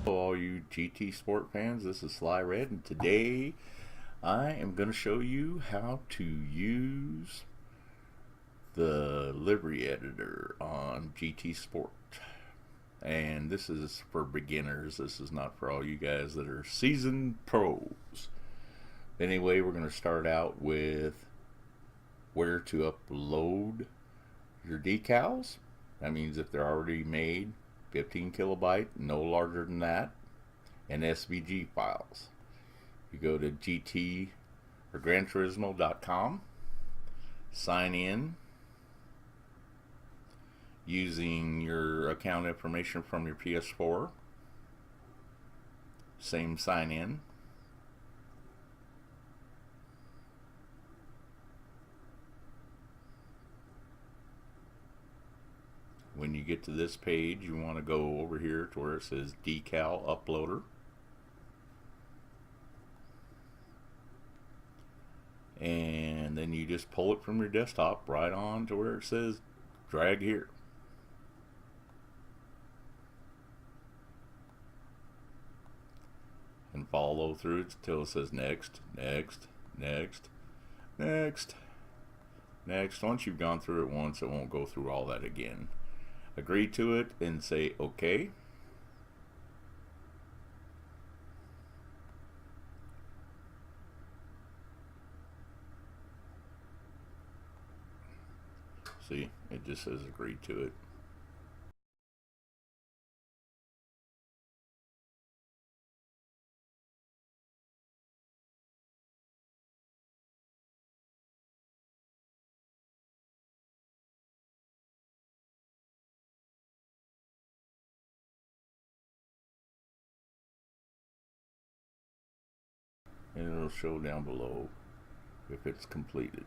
All you GT Sport fans, this is SLYRED, and today I am going to show you how to use the livery editor on GT Sport. And this is for beginners. This is not for all you guys that are seasoned pros. Anyway, we're going to start out with where to upload your decals. That means if they're already made, 15 kilobyte, no larger than that, and SVG files. You go to GT or GranTurismo.com, sign in using your account information from your PS4. Same sign in. When you get to this page, you want to go over here to where it says Decal Uploader. And then you just pull it from your desktop right on to where it says drag here. And follow through it until it says next, next, next, next, next. Once you've gone through it once, it won't go through all that again. Agree to it and say OK. See, it just says agree to it. And it'll show down below if it's completed.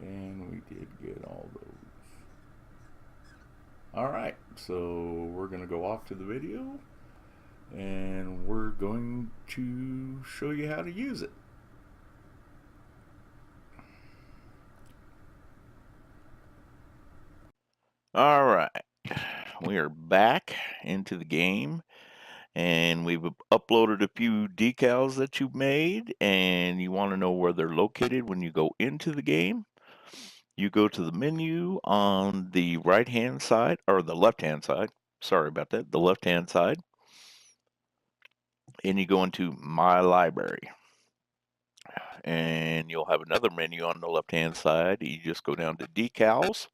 And we did get all those. Alright, so we're going to go off to the video and we're going to show you how to use it. Alright, we are back into the game and we've uploaded a few decals that you've made, and you want to know where they're located when you go into the game. You go to the menu on the right hand side, or the left hand side, sorry about that, the left hand side, and you go into My Library. And you'll have another menu on the left hand side. You just go down to Decals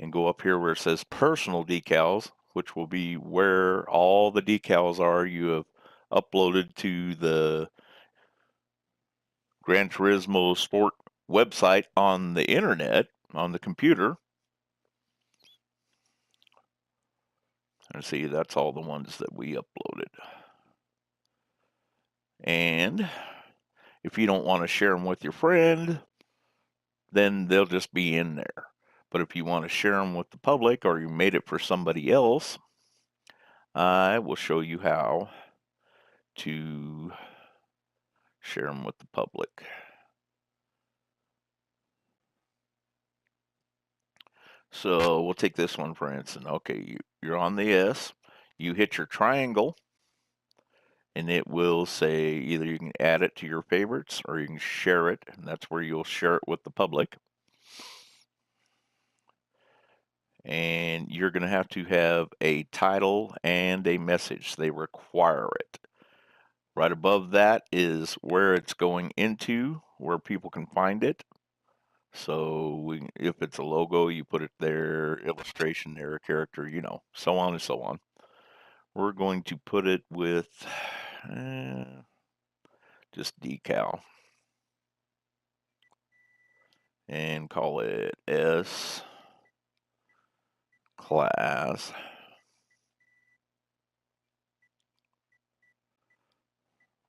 and go up here where it says Personal Decals, which will be where all the decals are you have uploaded to the Gran Turismo Sport website on the internet, on the computer. And see, that's all the ones that we uploaded. And if you don't want to share them with your friend, then they'll just be in there. But if you want to share them with the public, or you made it for somebody else, I will show you how to share them with the public. So we'll take this one for instance. Okay, you're on the S, you hit your triangle, and it will say either you can add it to your favorites or you can share it, and that's where you'll share it with the public. And you're going to have a title and a message. They require it. Right above that is where it's going into, where people can find it. So if it's a logo, you put it there, illustration there, a character, you know, so on and so on. We're going to put it with just decal and call it S class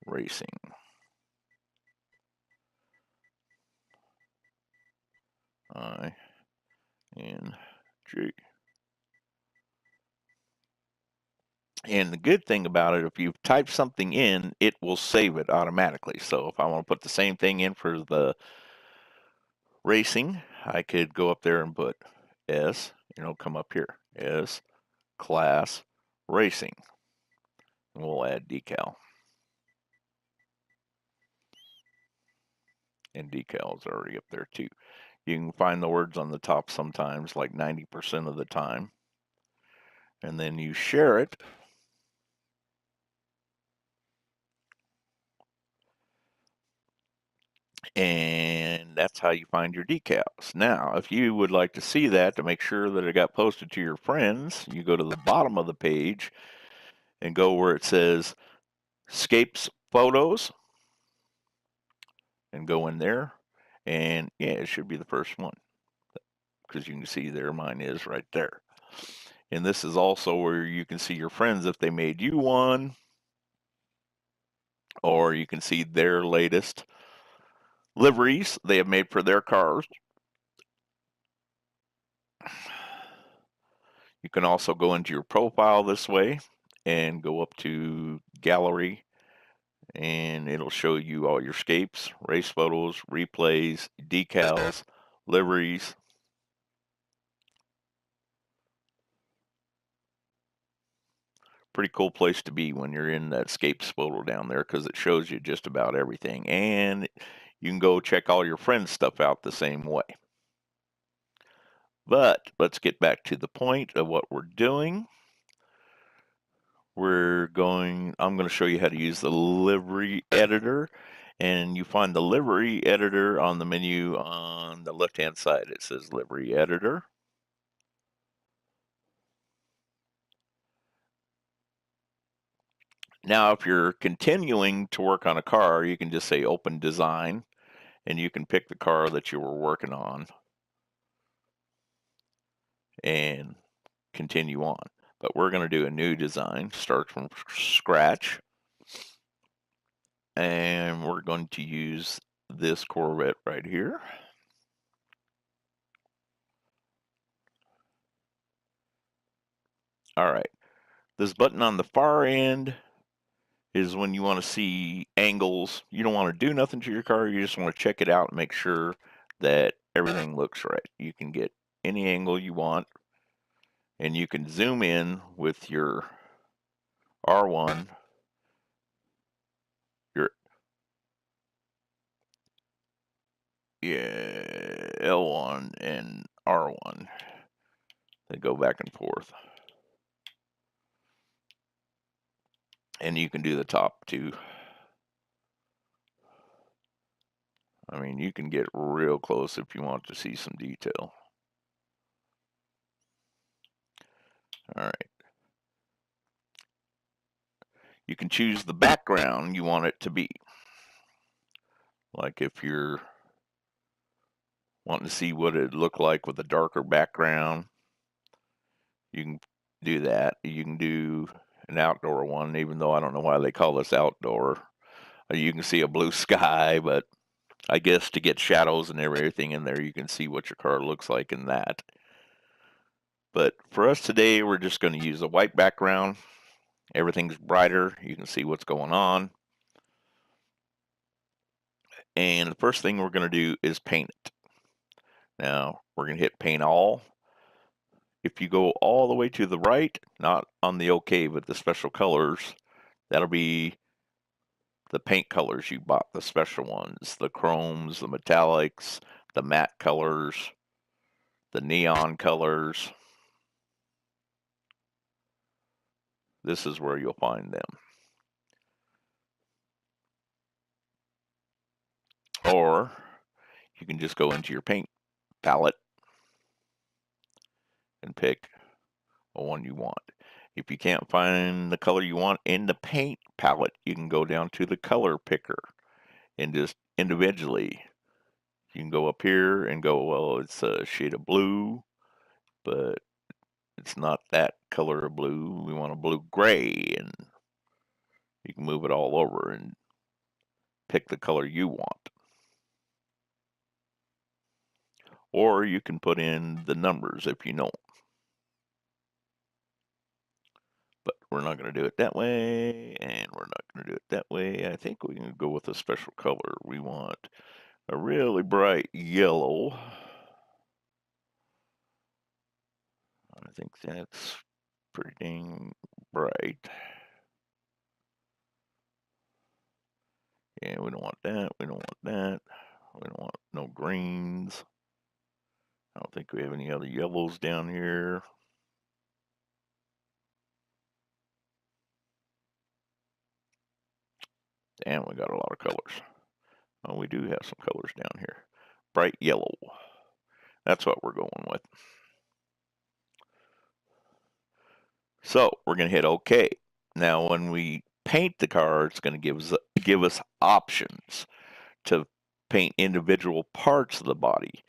racing. ING. And the good thing about it, if you type something in, it will save it automatically. So if I want to put the same thing in for the racing, I could go up there and put S, come up here, S class racing. And we'll add decal. And decal is already up there too. You can find the words on the top sometimes, like 90% of the time. And then you share it. And that's how you find your decals. Now, if you would like to see that to make sure that it got posted to your friends, you go to the bottom of the page and go where it says Scapes Photos and go in there. And yeah, it should be the first one because you can see there mine is right there. And this is also where you can see your friends if they made you one, or you can see their latest liveries they have made for their cars. You can also go into your profile this way and go up to gallery, and it'll show you all your scapes, race photos, replays, decals, liveries. Pretty cool place to be when you're in that scapes photo down there because it shows you just about everything. And you can go check all your friends' stuff out the same way. But let's get back to the point of what we're doing. I'm going to show you how to use the livery editor. And you find the livery editor on the menu on the left-hand side. It says livery editor. Now, if you're continuing to work on a car, you can just say open design, and you can pick the car that you were working on and continue on. But we're going to do a new design, start from scratch. And we're going to use this Corvette right here. All right. This button on the far end is when you want to see angles. You don't want to do nothing to your car. You just want to check it out and make sure that everything looks right. You can get any angle you want, and you can zoom in with your R1, your L1 and R1. They go back and forth. And you can do the top too. I mean, you can get real close if you want to see some detail. All right. You can choose the background you want it to be. Like if you're wanting to see what it looked like with a darker background, you can do that. You can do an outdoor one, even though I don't know why they call this outdoor. You can see a blue sky, but I guess to get shadows and everything in there, you can see what your car looks like in that. But for us today, we're just going to use a white background. Everything's brighter. You can see what's going on. And the first thing we're going to do is paint it. Now, we're going to hit paint all. If you go all the way to the right, not on the OK, but the special colors, that'll be the paint colors you bought, the special ones, the chromes, the metallics, the matte colors, the neon colors. This is where you'll find them. Or you can just go into your paint palette and pick a one you want. If you can't find the color you want in the paint palette, you can go down to the color picker and just individually, you can go up here and go, well, it's a shade of blue, but it's not that color of blue. We want a blue gray, and you can move it all over and pick the color you want. Or you can put in the numbers if you know. But we're not going to do it that way, and we're not going to do it that way. I think we can go with a special color. We want a really bright yellow. I think that's pretty dang bright. Yeah, we don't want that. We don't want that. We don't want no greens. I don't think we have any other yellows down here. Damn, we got a lot of colors. Oh, we do have some colors down here. Bright yellow. That's what we're going with. So we're going to hit OK. Now, when we paint the car, it's going to give us options to paint individual parts of the body,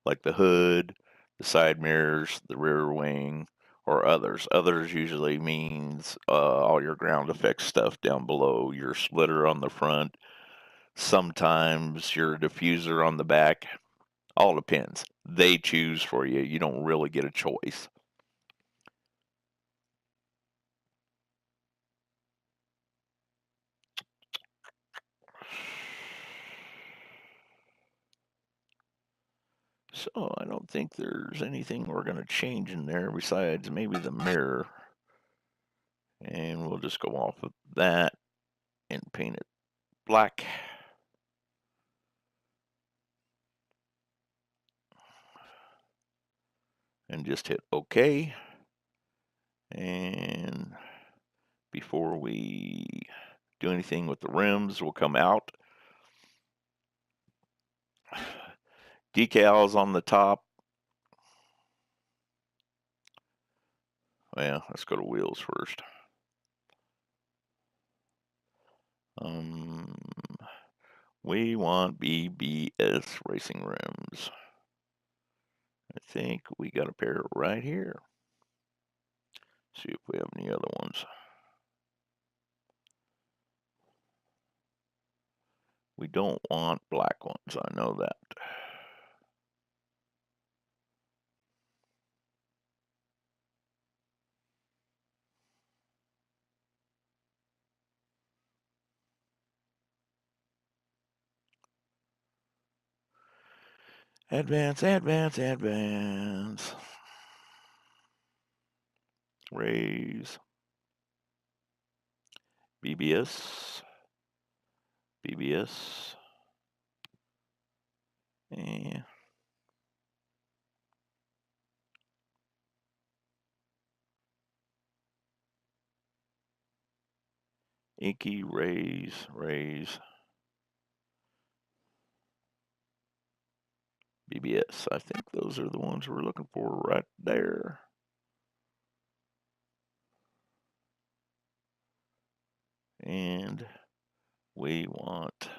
like the hood, the side mirrors, the rear wing, or others. Others usually means all your ground effects stuff down below, your splitter on the front, sometimes your diffuser on the back. All depends. They choose for you. You don't really get a choice. So I don't think there's anything we're going to change in there besides maybe the mirror. And we'll just go off of that and paint it black. And just hit OK. And before we do anything with the rims, we'll come out. Decals on the top. Well, let's go to wheels first. We want BBS racing rims. I think we got a pair right here. See if we have any other ones. We don't want black ones, I know that. Advance, advance, advance. Raise. BBS. BBS. And inky, raise, raise. BBS. I think those are the ones we're looking for right there. And we want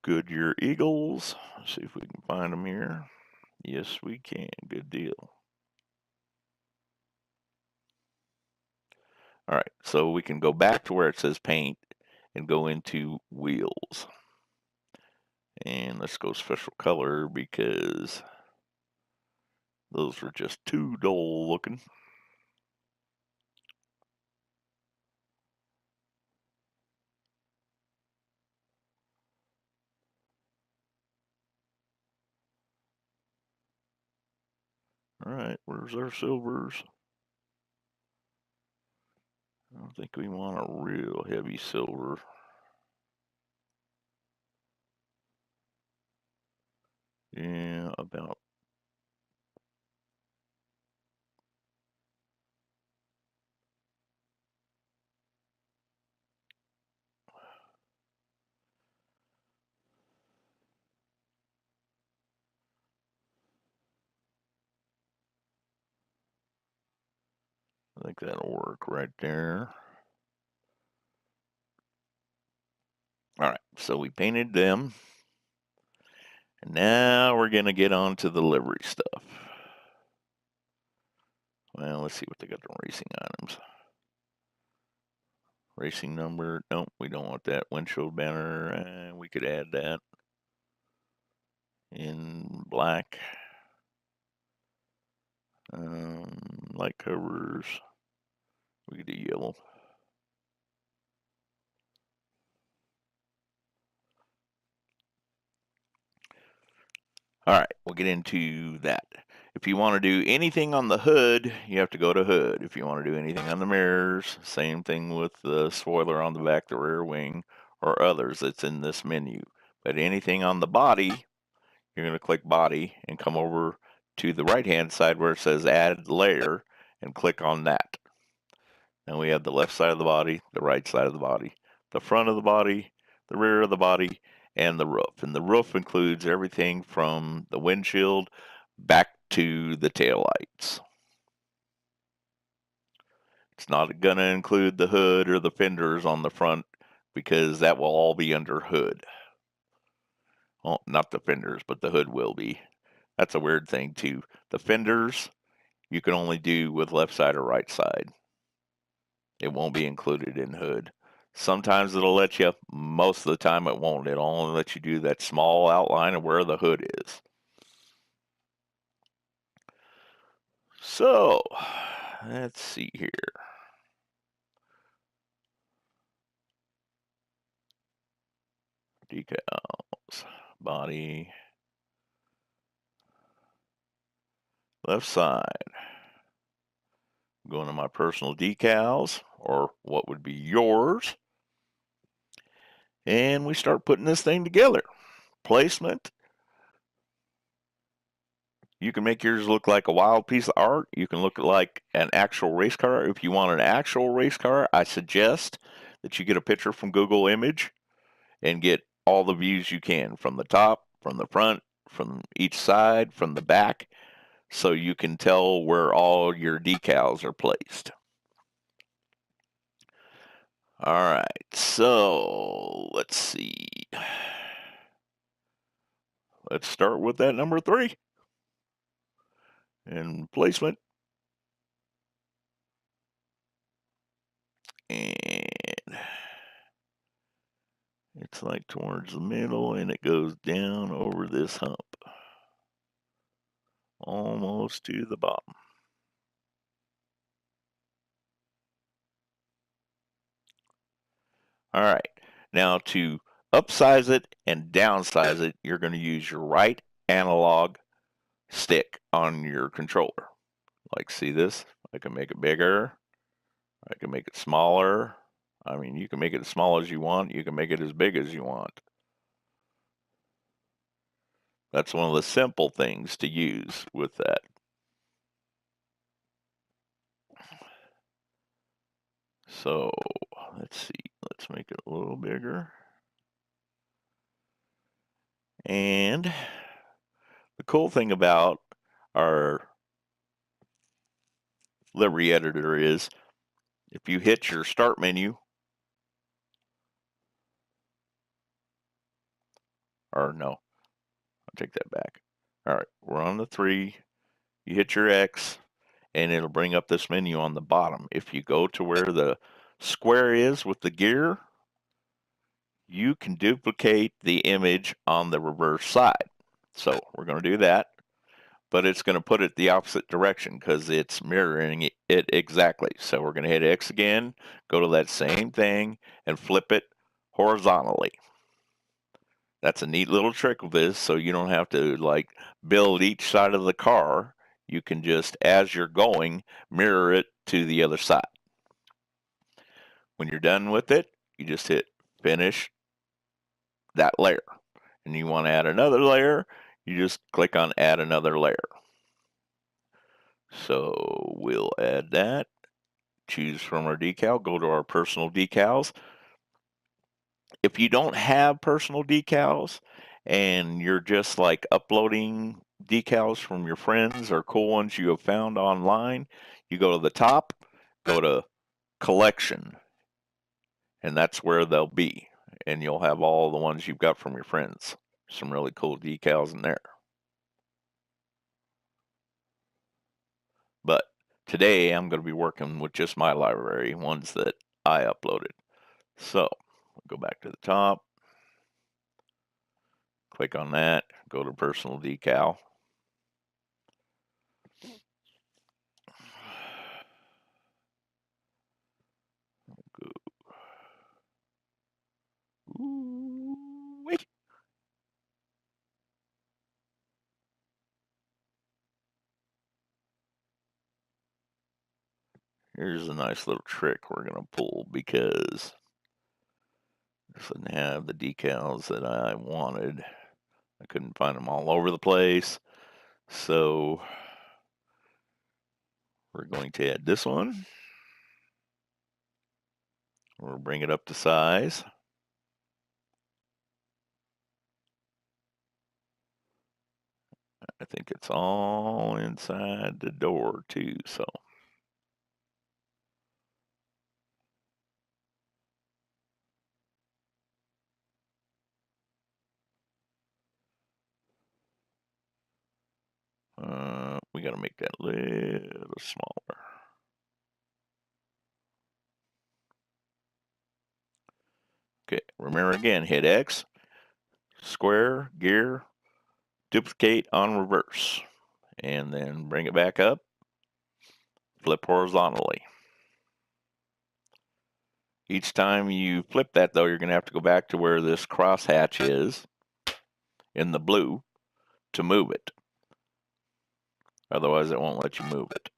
Goodyear Eagles. Let's see if we can find them here. Yes, we can. Good deal. All right, so we can go back to where it says paint and go into wheels. And let's go special color because those were just too dull looking. All right, where's our silvers? I don't think we want a real heavy silver. Yeah, about. I think that'll work right there. All right, so we painted them. And now we're going to get on to the livery stuff. Well, let's see what they got on racing items. Racing number, nope, we don't want that. Windshield banner, we could add that in black. Light covers, We could do yellow. All right, we'll get into that. If you want to do anything on the hood, you have to go to hood. If you want to do anything on the mirrors, same thing with the spoiler on the back, the rear wing, or others that's in this menu. But anything on the body, you're going to click body and come over to the right hand side where it says add layer and click on that. Now we have the left side of the body, the right side of the body, the front of the body, the rear of the body, and the roof. And the roof includes everything from the windshield back to the taillights. It's not going to include the hood or the fenders on the front because that will all be under hood. Well, not the fenders, but the hood will be. That's a weird thing too. The fenders you can only do with left side or right side. It won't be included in hood. Sometimes it'll let you, most of the time it won't. It'll only let you do that small outline of where the hood is. So, let's see here. Decals, body, left side. I'm going to my personal decals, or what would be yours. And we start putting this thing together. Placement. You can make yours look like a wild piece of art. You can look like an actual race car. If you want an actual race car, I suggest that you get a picture from Google Image and get all the views you can from the top, from the front, from each side, from the back, so you can tell where all your decals are placed. All right, so let's see. Let's start with that number 3 and placement. And it's like towards the middle and it goes down over this hump. Almost to the bottom. All right, now to upsize it and downsize it, you're going to use your right analog stick on your controller. Like, see this? I can make it bigger. I can make it smaller. I mean, you can make it as small as you want. You can make it as big as you want. That's one of the simple things to use with that. So, let's see. Let's make it a little bigger. And the cool thing about our Livery editor is if you hit your start menu, or no, I'll take that back. All right, we're on the 3. You hit your X, and it'll bring up this menu on the bottom. If you go to where the square is with the gear, you can duplicate the image on the reverse side. So we're going to do that, but it's going to put it the opposite direction because it's mirroring it exactly. So we're going to hit X again, go to that same thing, and flip it horizontally. That's a neat little trick with this, so you don't have to like build each side of the car. You can just, as you're going, mirror it to the other side. When you're done with it, you just hit finish that layer. And you want to add another layer, you just click on add another layer. So we'll add that. Choose from our decal, go to our personal decals. If you don't have personal decals and you're just like uploading decals from your friends or cool ones you have found online, you go to the top, go to collection, and that's where they'll be. And you'll have all the ones you've got from your friends. Some really cool decals in there. But today I'm going to be working with just my library, ones that I uploaded. So go back to the top, click on that, go to personal decal. Ooh-wee. Here's a nice little trick we're going to pull because this didn't have the decals that I wanted. I couldn't find them all over the place. So we're going to add this one. We'll bring it up to size. I think it's all inside the door too, so. We got to make that a little smaller. Okay, remember again, hit X, square, gear, duplicate on reverse, and then bring it back up, flip horizontally. Each time you flip that, though, you're going to have to go back to where this crosshatch is in the blue to move it. Otherwise, it won't let you move it.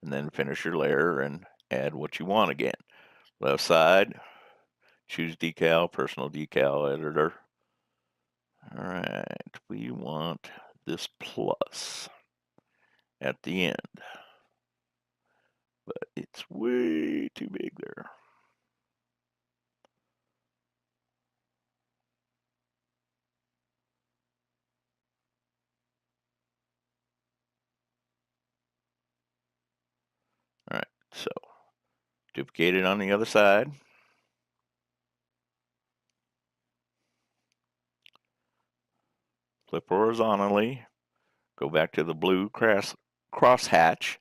And then finish your layer and add what you want again. Left side, choose decal, personal decal editor. All right, we want this plus at the end, but it's way too big there. All right, so duplicate it on the other side. Flip horizontally, go back to the blue crosshatch,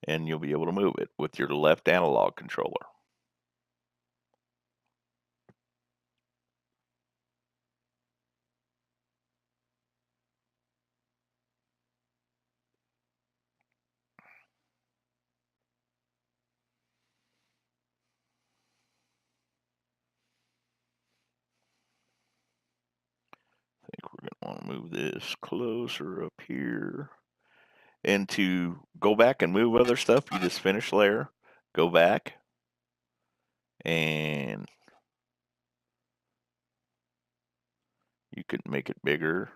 and you'll be able to move it with your left analog controller. I think we're going to want to move this closer up here. And to go back and move other stuff, you just finish layer, go back, and you could make it bigger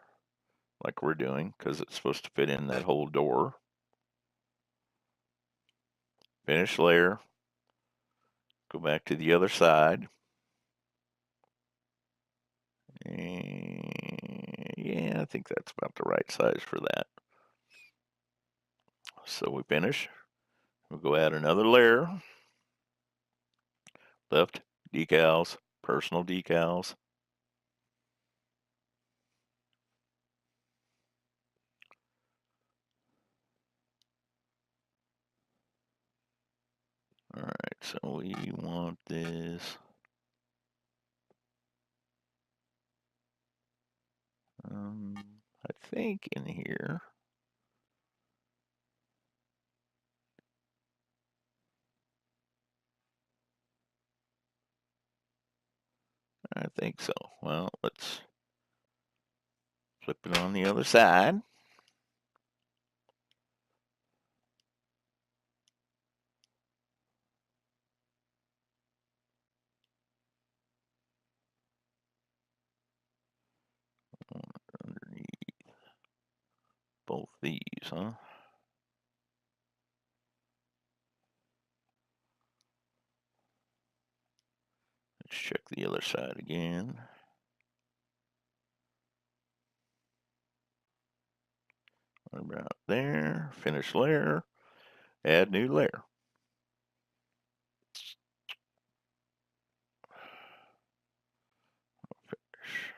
like we're doing because it's supposed to fit in that whole door. Finish layer, go back to the other side. And yeah, I think that's about the right size for that. So we finish. We'll go add another layer. Left decals, personal decals. All right, so we want this. I think in here. I think so. Well, let's flip it on the other side. Underneath both these, huh? Let's check the other side again. About there. Finish layer. Add new layer. Finish.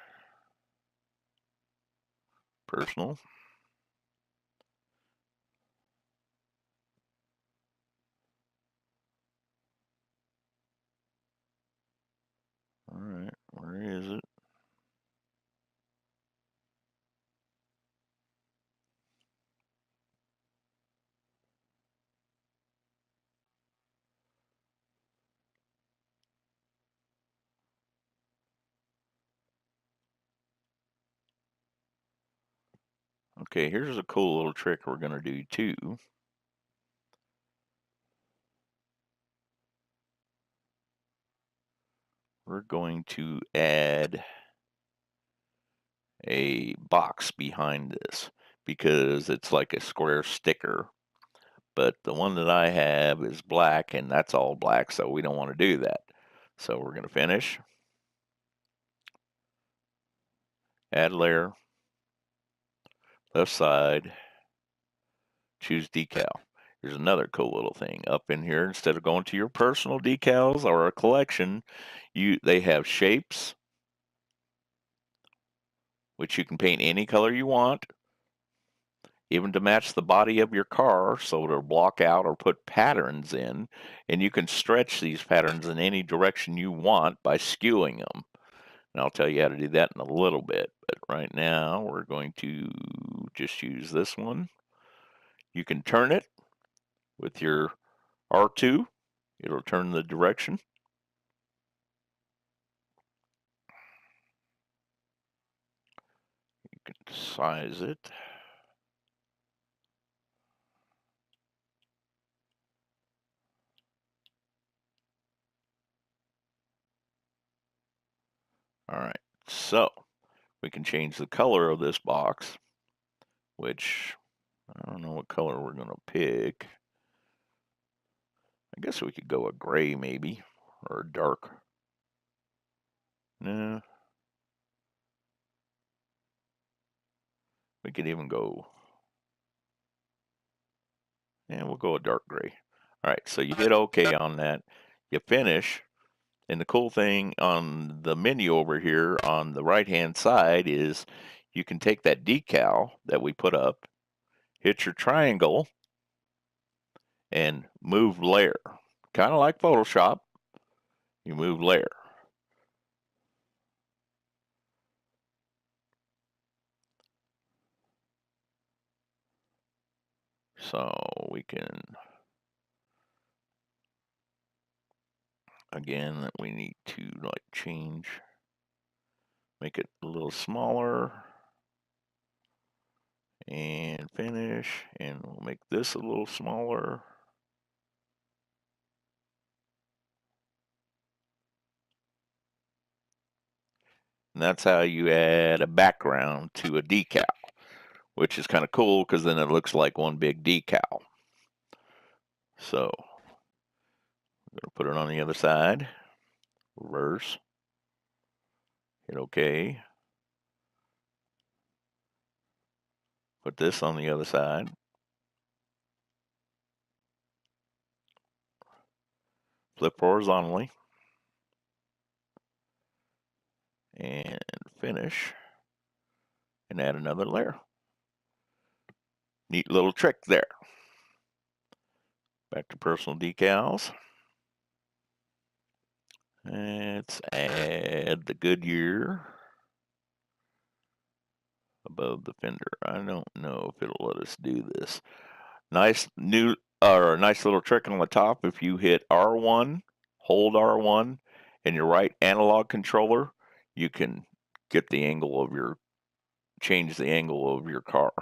Personal. All right, where is it? Okay, here's a cool little trick we're going to do too. We're going to add a box behind this because it's like a square sticker. But the one that I have is black, and that's all black, so we don't want to do that. So we're going to finish, add layer, left side, choose decal. Here's another cool little thing up in here. Instead of going to your personal decals or a collection, they have shapes, which you can paint any color you want, even to match the body of your car, so to block out or put patterns in, and you can stretch these patterns in any direction you want by skewing them. And I'll tell you how to do that in a little bit, but right now we're going to just use this one. You can turn it with your R2. It'll turn the direction. You can size it. All right, so we can change the color of this box, which I don't know what color we're going to pick. I guess we could go a gray maybe, or a dark. No. We could even go, yeah, we'll go a dark gray. All right, so you hit OK on that. You finish. And the cool thing on the menu over here on the right-hand side is you can take that decal that we put up, hit your triangle, and move layer. Kind of like Photoshop, you move layer. So we can, again, we need to like change, make it a little smaller, and finish, and we'll make this a little smaller. And that's how you add a background to a decal, which is kind of cool because then it looks like one big decal. So I'm going to put it on the other side, reverse, hit OK. Put this on the other side. Flip horizontally. And finish. And add another layer. Neat little trick there. Back to personal decals. Let's add the Goodyear above the fender. I don't know if it'll let us do this. Nice new, or a nice little trick on the top. If you hit R1, hold R1, and your right analog controller, you can get the angle of your, change the angle of your car.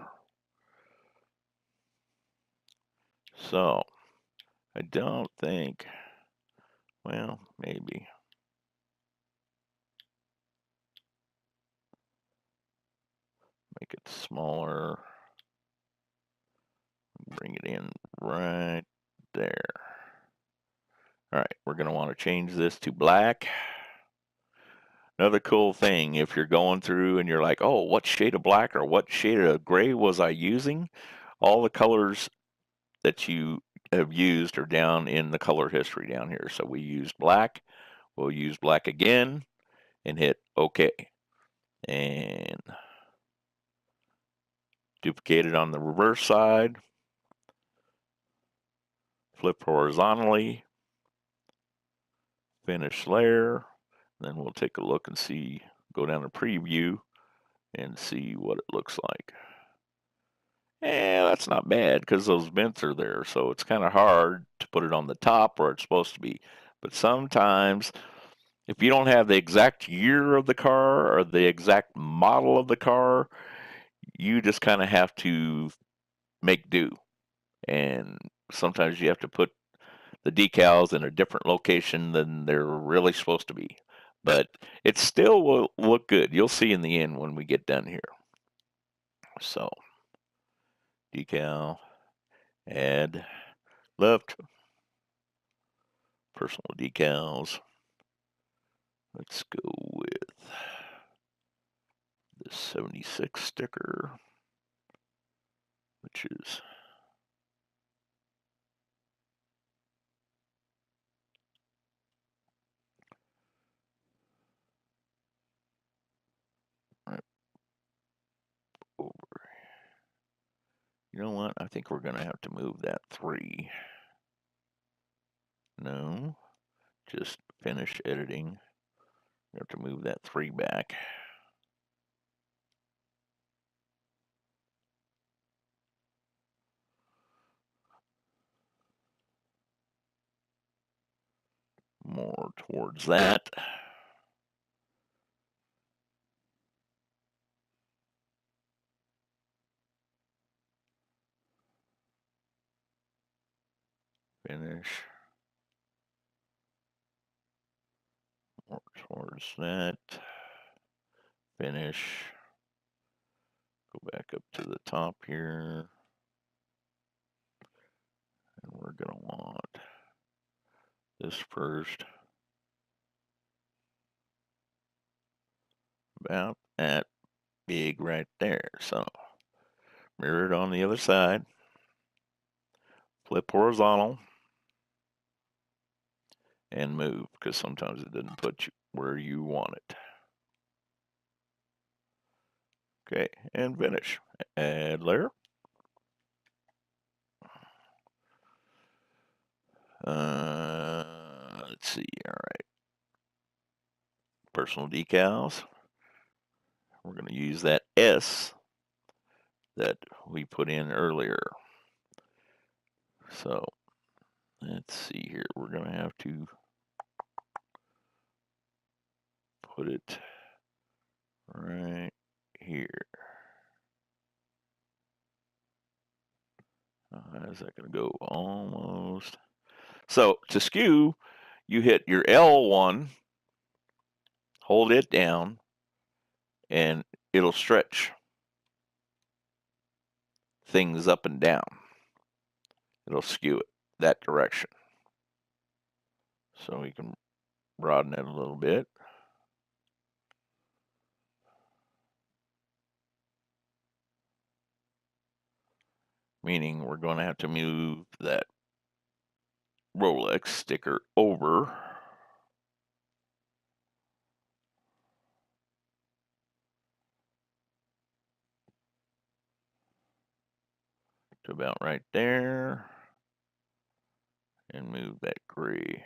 So, I don't think, well, maybe. Make it smaller. Bring it in right there. All right, we're going to want to change this to black. Another cool thing, if you're going through and you're like, oh, what shade of black or what shade of gray was I using? All the colors that you have used are down in the color history down here. So we used black. We'll use black again and hit OK. And duplicate it on the reverse side. Flip horizontally. Finish layer. Then we'll take a look and see, go down to preview and see what it looks like. That's not bad because those vents are there. So it's kind of hard to put it on the top where it's supposed to be. But sometimes if you don't have the exact year of the car or the exact model of the car, you just kind of have to make do. And sometimes you have to put the decals in a different location than they're really supposed to be. But it still will look good. You'll see in the end when we get done here. So, decal, add, left, personal decals. Let's go with this 76 sticker, which is right over. You know what? I think we're going to have to move that 3. No, just finish editing. We have to move that 3 back. More towards that. Finish. More towards that. Finish. Go back up to the top here. And we're going to want this first. About that big right there. So mirror it on the other side. Flip horizontal. And move, because sometimes it doesn't put you where you want it. Okay, and finish. Add layer. Let's see, all right. Personal decals. We're going to use that S that we put in earlier. So let's see here. We're going to have to put it right here. How's that going to go? Almost. So to skew, you hit your L1, hold it down, and it'll stretch things up and down. It'll skew it that direction. So we can broaden it a little bit. Meaning we're going to have to move that Rolex sticker over to about right there and move that gray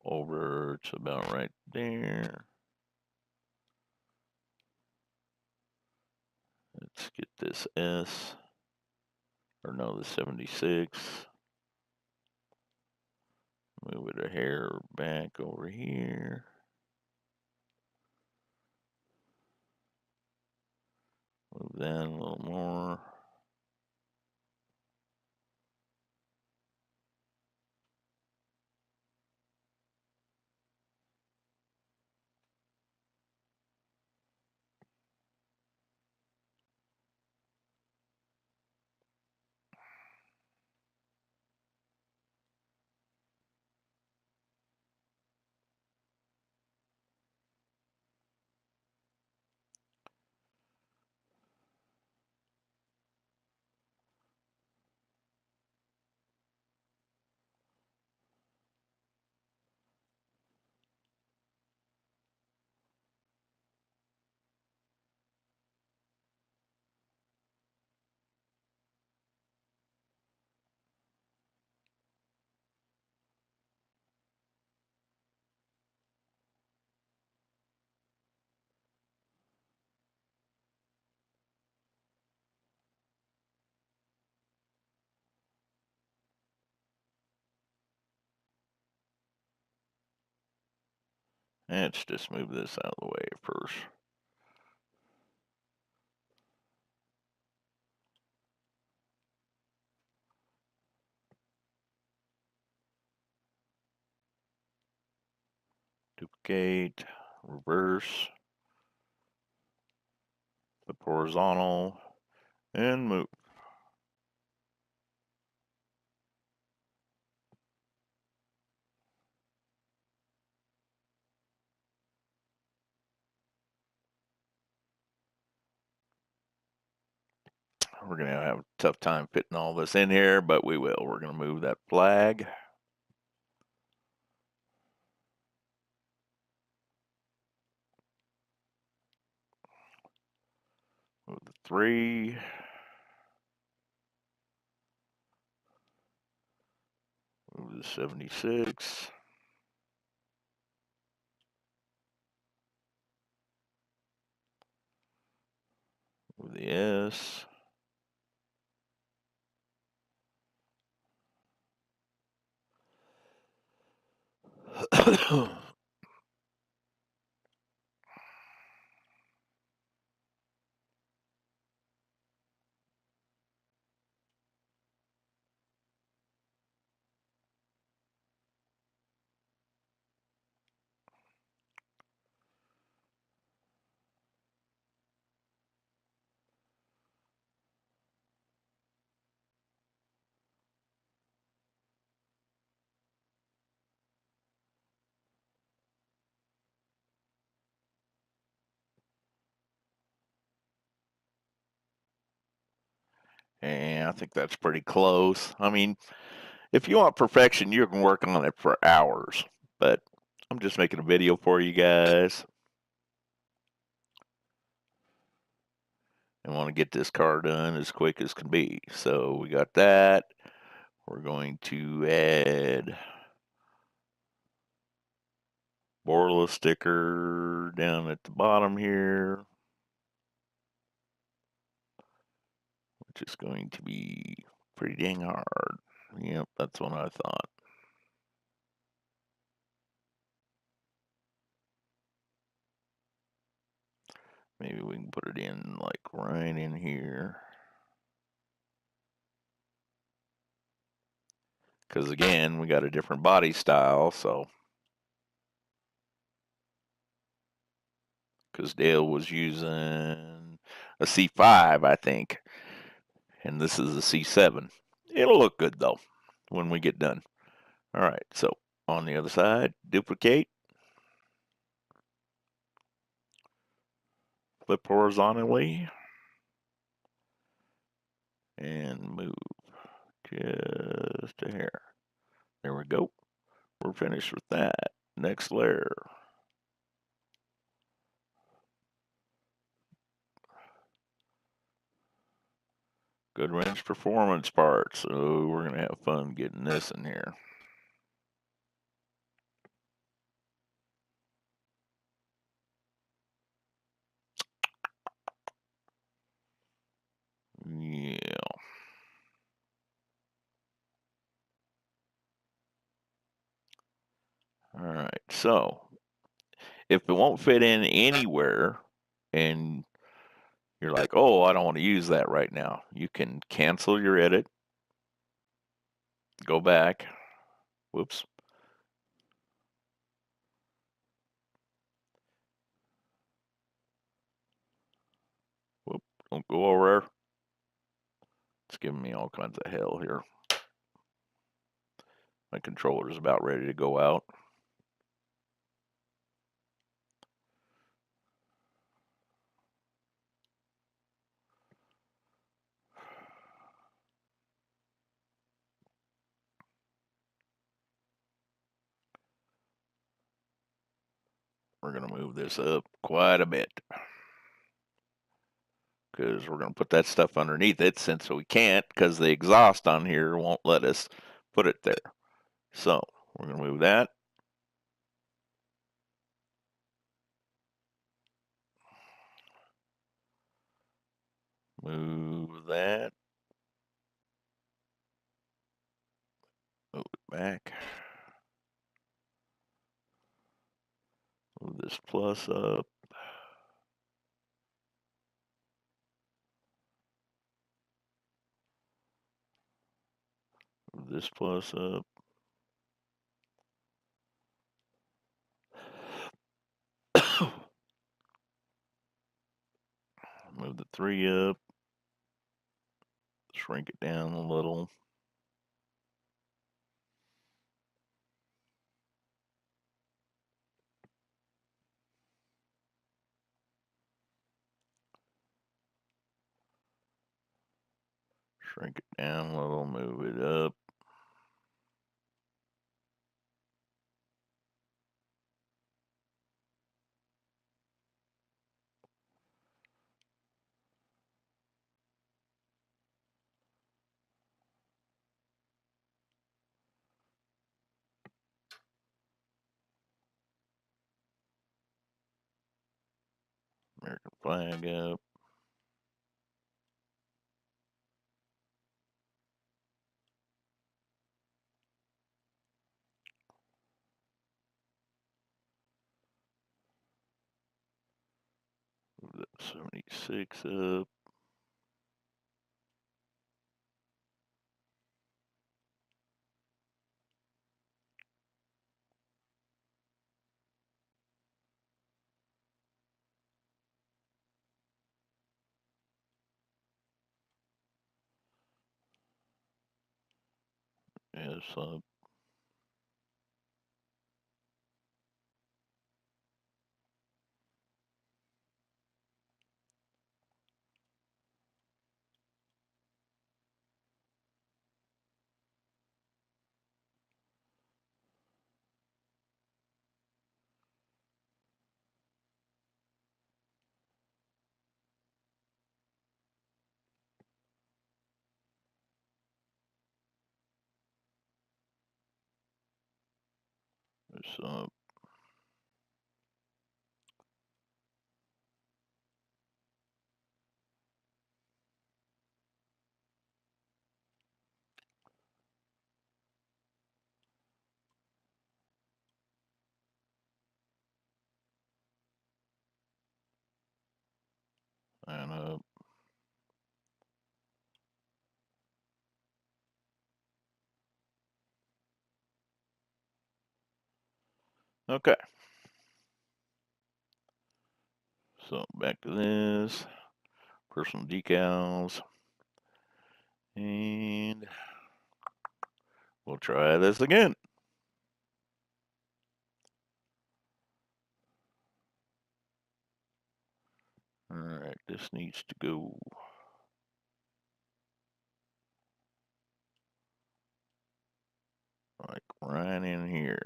over to about right there. Let's get this S, or no, the 76. Move it a hair back over here. Move that a little more. Let's just move this out of the way first. Duplicate, reverse, flip horizontal, and move. We're going to have a tough time fitting all this in here, but we will. We're going to move that flag. Move the 3. Move the 76. Move the S. And I think that's pretty close. I mean, if you want perfection, you can work on it for hours. But I'm just making a video for you guys. I want to get this car done as quick as can be. So we got that. We're going to add Borla sticker down at the bottom here, which is going to be pretty dang hard. Yep, that's what I thought. Maybe we can put it in like right in here. Because again, we got a different body style, so. Because Dale was using a C5, I think. And this is a C7. It'll look good though when we get done. All right, so on the other side, duplicate, flip horizontally, and move just a hair. There we go. We're finished with that. Next layer. Good Ranch Performance parts. So we're going to have fun getting this in here. Yeah. All right. So if it won't fit in anywhere and you're like, oh, I don't want to use that right now, you can cancel your edit, go back. Whoops. Whoop. Don't go over there. It's giving me all kinds of hell here. My controller's about ready to go out. We're going to move this up quite a bit because we're going to put that stuff underneath it since we can't because the exhaust on here won't let us put it there. So we're going to move that. Move that. Move it back. plus up. Move this plus up. Move the 3 up. Shrink it down a little. Shrink it down a little, move it up. American flag up. Move that 76 up. Yes, up. This up. And up. Okay. So back to this. Personal decals. And we'll try this again. All right, this needs to go like right in here.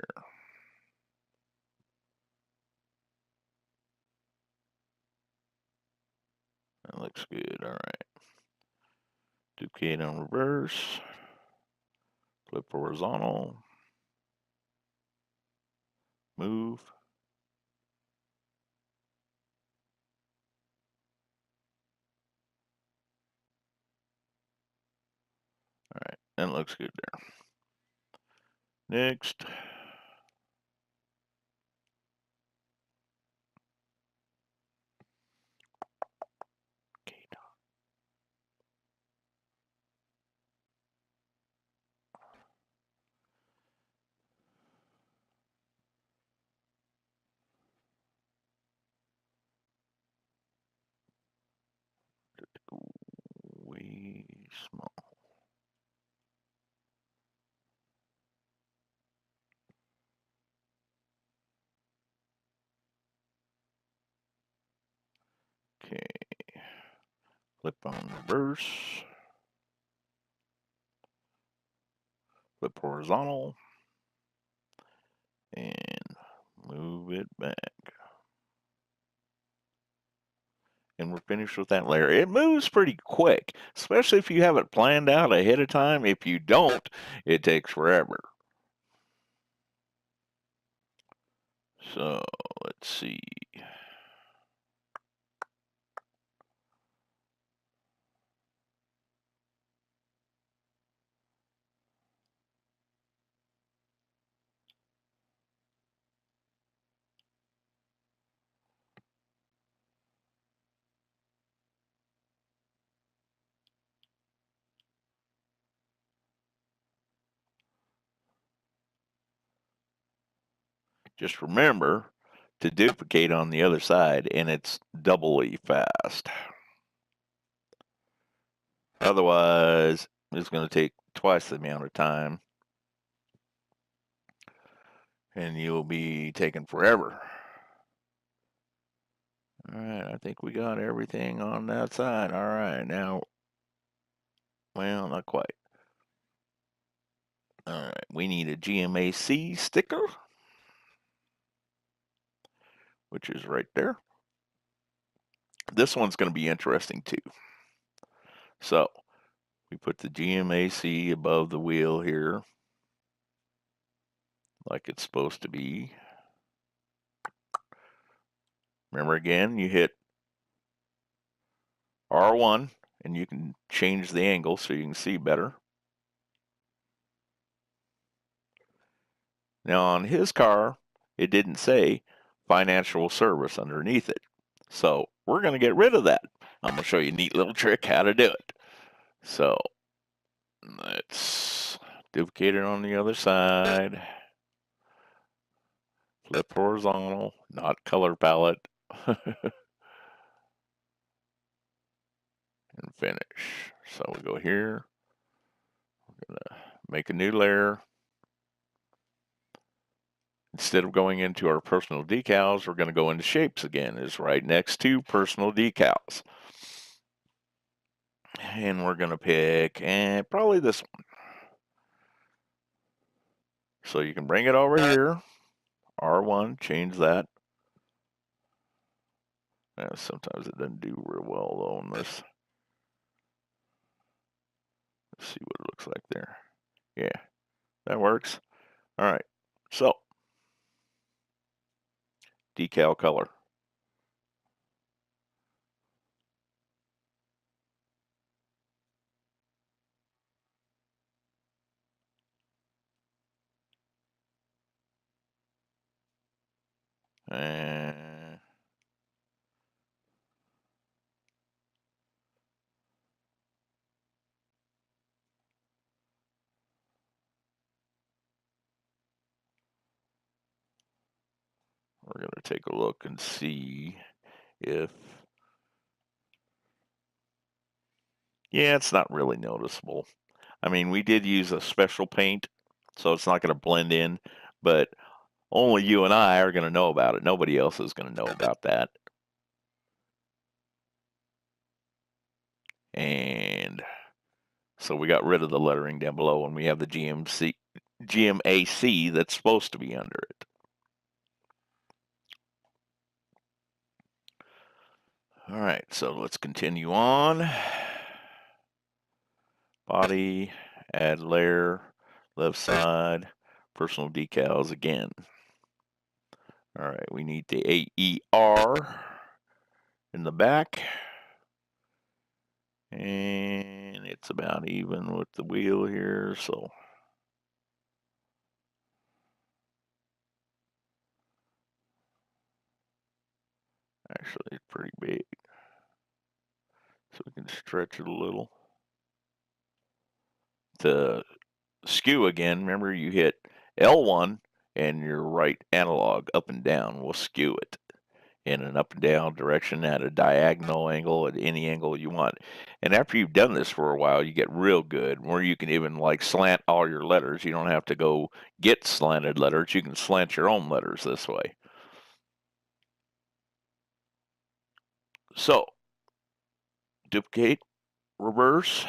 That looks good. All right. Duplicate on reverse. Flip horizontal. Move. All right, that looks good there. Next. Way small. Okay. Flip on reverse. Flip horizontal. And move it back. And we're finished with that layer. It moves pretty quick, especially if you have it planned out ahead of time. If you don't, it takes forever. So let's see. Just remember to duplicate on the other side, and it's doubly fast. Otherwise, it's going to take twice the amount of time, and you'll be taking forever. All right, I think we got everything on that side. All right, now, well, not quite. All right, we need a GMAC sticker, which is right there. This one's going to be interesting too. So we put the GMAC above the wheel here, like it's supposed to be. Remember again, you hit R1 and you can change the angle so you can see better. Now on his car, it didn't say financial service underneath it. So we're going to get rid of that. I'm going to show you a neat little trick how to do it. So let's duplicate it on the other side. Flip horizontal, not color palette. And finish. So we go here. We're going to make a new layer. Instead of going into our personal decals, we're going to go into shapes again. It's right next to personal decals. And we're going to pick probably this one. So you can bring it over here. R1, change that. Sometimes it doesn't do real well though on this. Let's see what it looks like there. Yeah, that works. All right, so decal color. And we're going to take a look and see if, yeah, it's not really noticeable. I mean, we did use a special paint, so it's not going to blend in, but only you and I are going to know about it. Nobody else is going to know about that. And so we got rid of the lettering down below, and we have the GMAC that's supposed to be under it. All right, so let's continue on. Body, add layer, left side, personal decals again. All right, we need the AER in the back. And it's about even with the wheel here, so actually it's pretty big. So we can stretch it a little. To skew again, remember you hit L1 and your right analog up and down will skew it in an up and down direction at a diagonal angle, at any angle you want. And after you've done this for a while, you get real good where you can even like slant all your letters. You don't have to go get slanted letters. You can slant your own letters this way. So duplicate, reverse,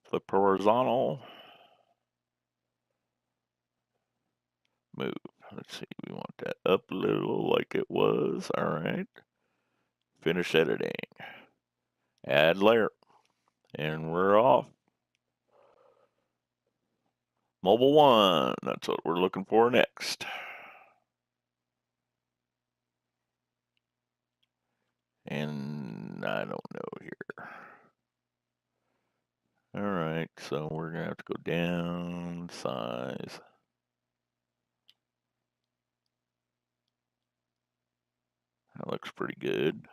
flip horizontal, move. Let's see, we want that up a little like it was. All right. Finish editing. Add layer. And we're off. Mobile 1, that's what we're looking for next. And I don't know here. All right, so we're gonna have to go down size. That looks pretty good.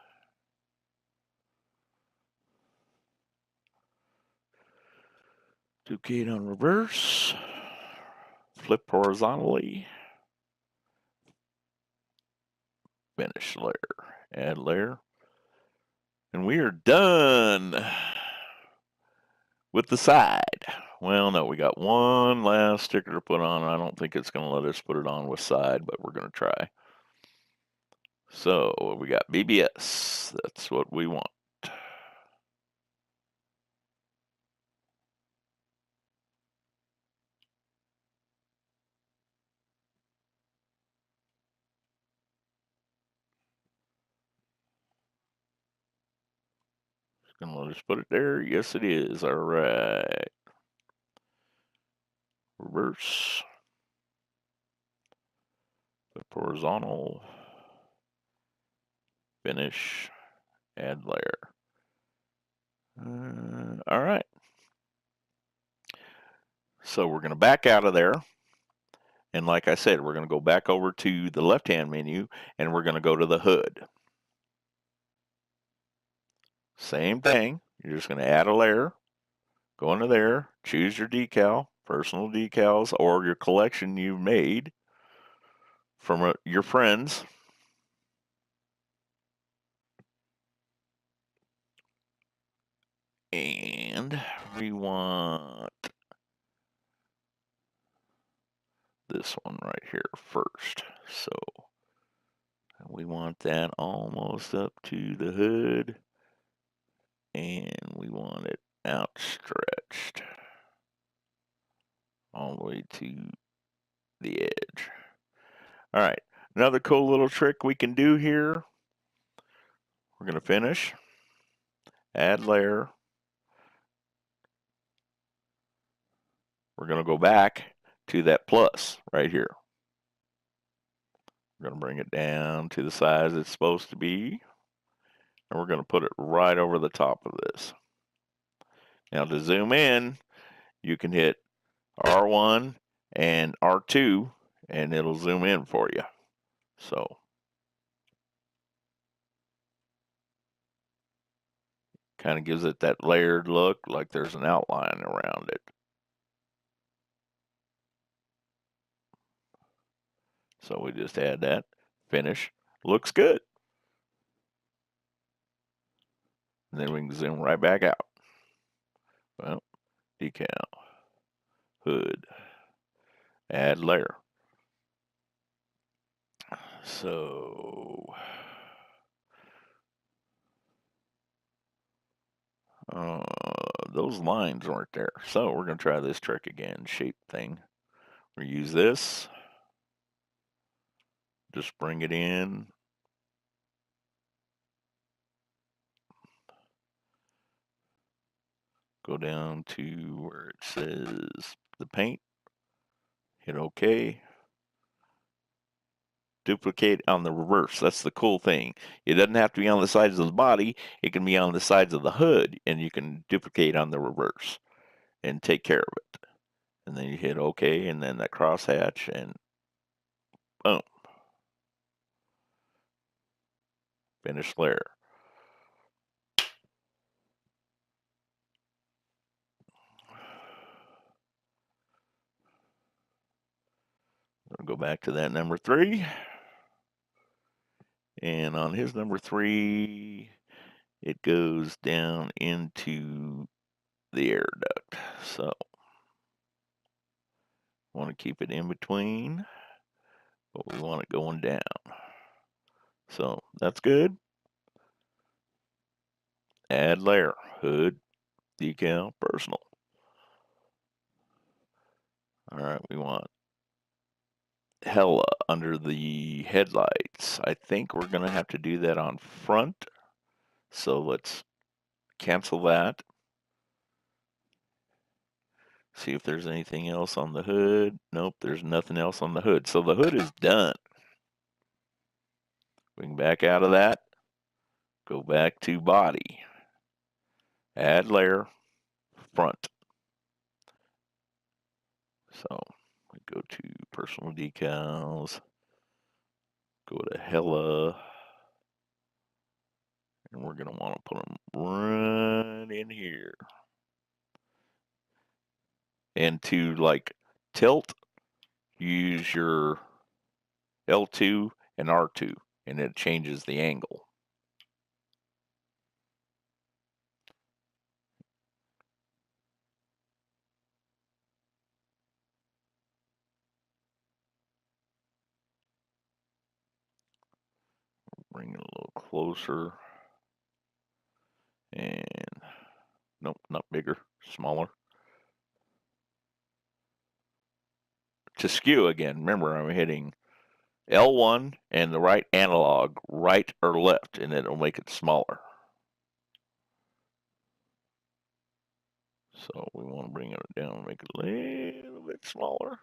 Duplicate on reverse. flip horizontally. Finish layer. Add layer. And we are done with the side. Well, no, we got one last sticker to put on. I don't think it's going to let us put it on with side, but we're going to try. So we got BBS. That's what we want. It's going to let us put it there. Yes, it is. All right. Reverse. Flip horizontal. Finish. Add layer. All right. So we're going to back out of there. And like I said, we're going to go back over to the left-hand menu, and we're going to go to the hood. Same thing. You're just going to add a layer. Go into there. Choose your decal, personal decals, or your collection you've made from your friends. And we want this one right here first. So we want that almost up to the hood, and we want it outstretched all the way to the edge. All right, another cool little trick we can do here. We're going to finish, add layer. We're going to go back to that plus right here. We're going to bring it down to the size it's supposed to be. And we're going to put it right over the top of this. Now to zoom in, you can hit R1 and R2 and it'll zoom in for you. So kind of gives it that layered look, like there's an outline around it. So we just add that, finish, looks good. And then we can zoom right back out. Well, decal, hood, add layer. So those lines weren't there. So we're going to try this trick again, shape thing. We use this, just bring it in. Go down to where it says the paint, hit OK. Duplicate on the reverse. That's the cool thing. It doesn't have to be on the sides of the body. It can be on the sides of the hood, and you can duplicate on the reverse and take care of it. And then you hit OK, and then that crosshatch, and boom. Finish layer. I'll go back to that number 3. And on his number 3, it goes down into the air duct. So want to keep it in between, but we want it going down. So that's good. Add layer, hood, decal, personal. All right, we want hella under the headlights. I think we're going to have to do that on front. So let's cancel that. See if there's anything else on the hood. Nope, there's nothing else on the hood. So the hood is done. We can back out of that. Go back to body. Add layer, front. So we go to personal decals. Go to hella. And we're going to want to put them right in here. And to like tilt use your L2 and R2, and it changes the angle. Bring it a little closer. And nope, not bigger, smaller. To skew again, remember I'm hitting L1 and the right analog, right or left, and it'll make it smaller. So we want to bring it down, make it a little bit smaller.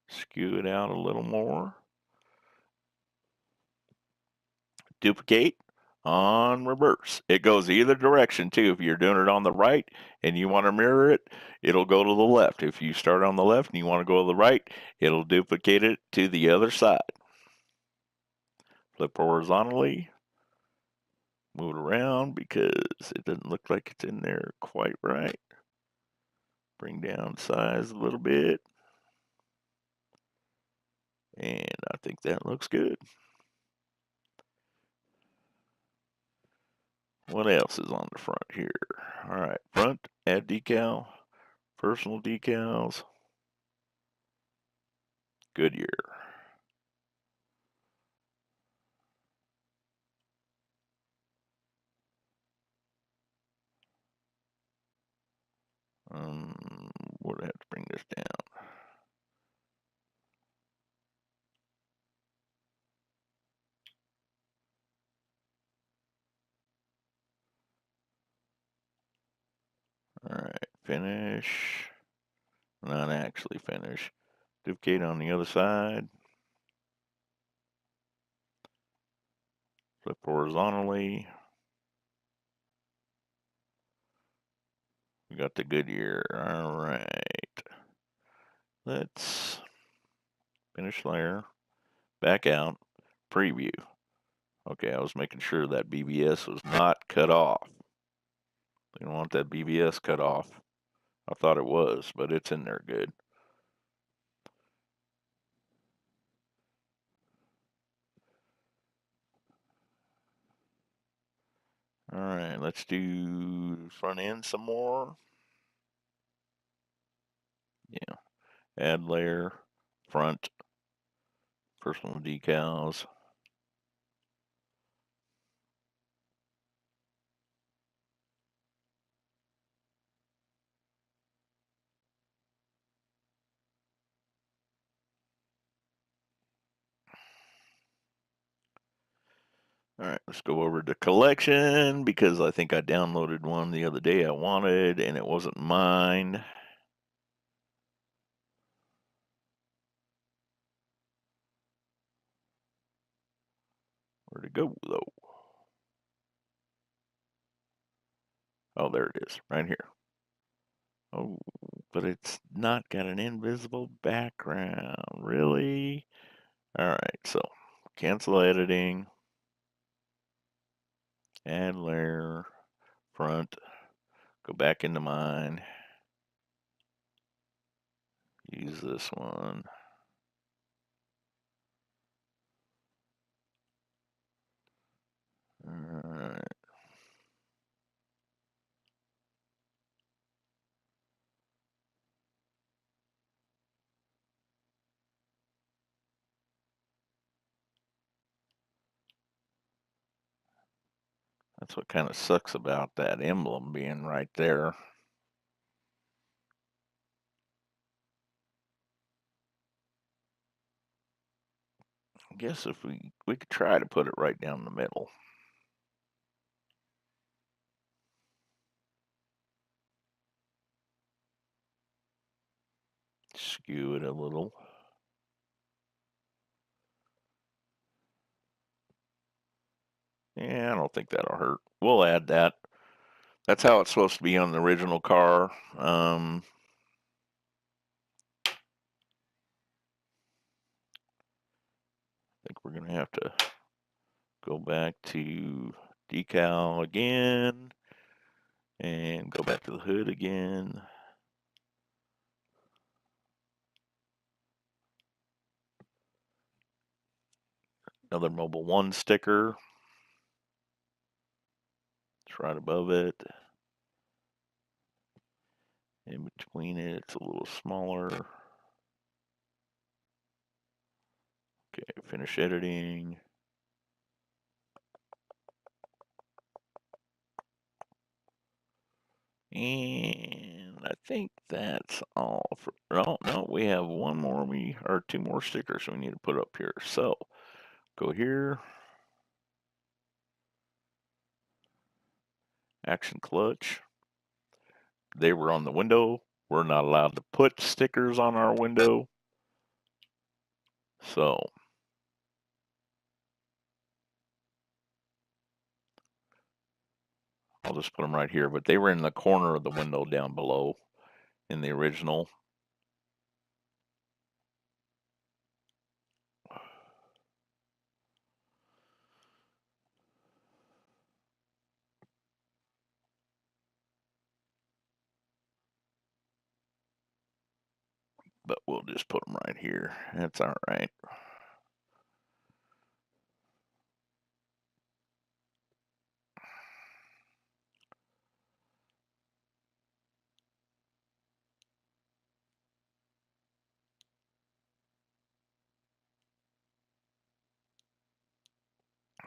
Skew it out a little more. Duplicate on reverse. It goes either direction too. If you're doing it on the right and you want to mirror it, it'll go to the left. If you start on the left and you want to go to the right, it'll duplicate it to the other side. Flip horizontally. Move it around because it doesn't look like it's in there quite right. Bring down size a little bit. And I think that looks good. What else is on the front here? All right, front, add decal, personal decals, Goodyear. Would have to bring this down. All right, finish. Not actually finish. Duplicate on the other side. Flip horizontally. We got the Goodyear. All right. Let's finish layer. Back out. Preview. Okay, I was making sure that BBS was not cut off. You don't want that BBS cut off. I thought it was, but it's in there good. All right, let's do front end some more. Yeah, add layer, front, personal decals. All right, let's go over to collection because I think I downloaded one the other day I wanted and it wasn't mine. Where'd it go though? Oh, there it is, right here. Oh, but it's not got an invisible background, really? All right, so cancel editing, add layer, front, go back into mine, use this one. All right. That's what kind of sucks about that emblem being right there. I guess if we could try to put it right down the middle. Skew it a little. Yeah, I don't think that'll hurt. We'll add that. That's how it's supposed to be on the original car. I think we're going to have to go back to decal again and go back to the hood again. Another Mobile 1 sticker. It's right above it. In between it, it's a little smaller. Okay, finish editing. And I think that's all for, no, we have one more, or two more stickers we need to put up here. So go here, action clutch. They were on the window. We're not allowed to put stickers on our window. So I'll just put them right here, but they were in the corner of the window down below in the original. But we'll just put them right here. That's all right.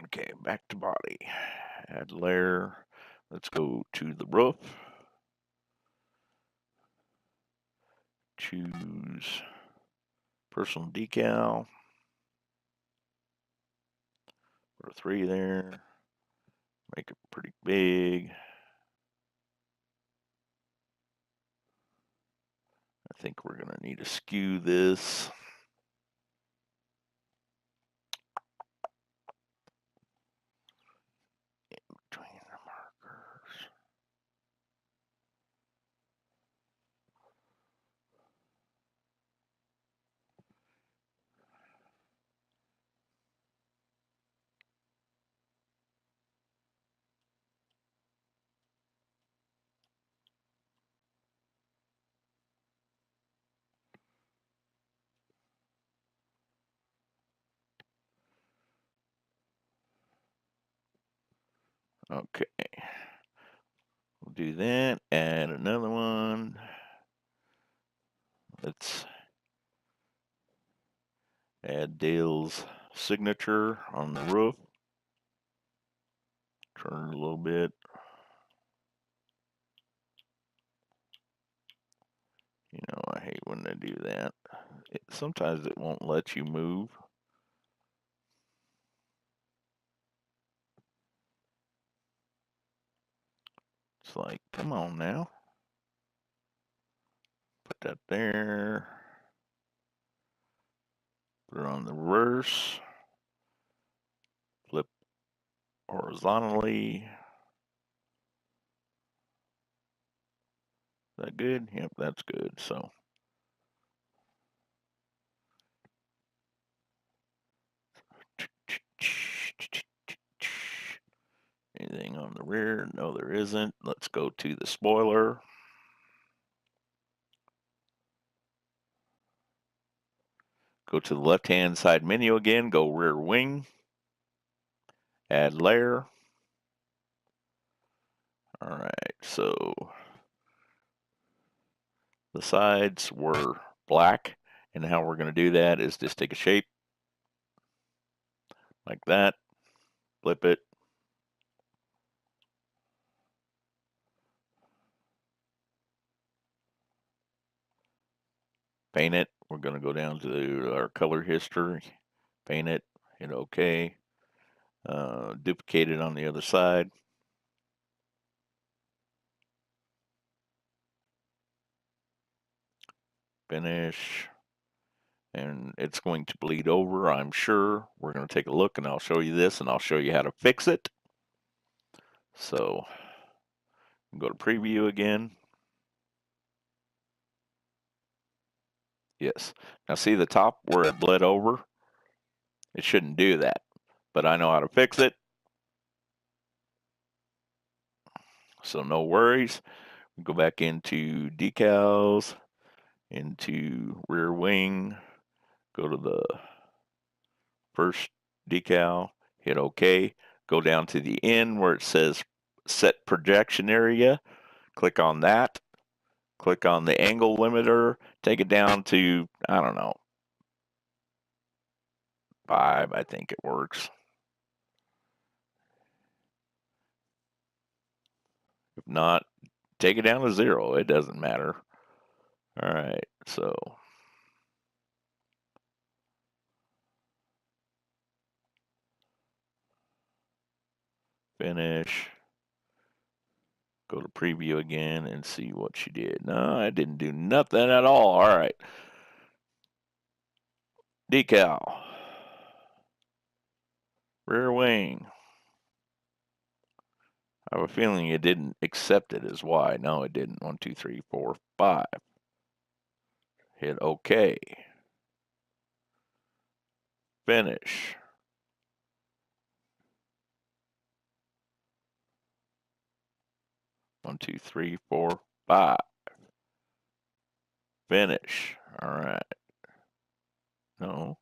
Okay, back to body. Add layer. Let's go to the roof. Choose personal decal. Put a 3 there. Make it pretty big. I think we're going to need to skew this. In between the markers. Okay. We'll do that. Add another one. Let's add Dale's signature on the roof. Turn it a little bit. You know, I hate when they do that. Sometimes it won't let you move. It's like, come on now. Put that there. Put it on the reverse. Flip horizontally. Is that good? Yep, that's good. So anything on the rear? No, there isn't. Let's go to the spoiler. Go to the left-hand side menu again. Go rear wing. Add layer. All right, so the sides were black, and how we're going to do that is just take a shape like that, flip it, paint it. We're going to go down to our color history, paint it, hit OK, duplicate it on the other side. Finish. And it's going to bleed over, I'm sure. We're going to take a look, and I'll show you this, and I'll show you how to fix it. So go to preview again. Yes. Now see the top where it bled over? It shouldn't do that, but I know how to fix it. So no worries. Go back into decals, into rear wing, go to the first decal, hit OK, go down to the end where it says set projection area, click on that, click on the angle limiter, take it down to, I don't know, 5, I think it works. If not, take it down to 0, it doesn't matter. All right, so finish. Go to preview again and see what she did. No, I didn't do nothing at all. All right. Decal. Rear wing. I have a feeling it didn't accept it as Y. No, it didn't. 1, 2, 3, 4, 5. Hit OK. Finish. One, 2, 3, 4, 5. Finish. All right. No.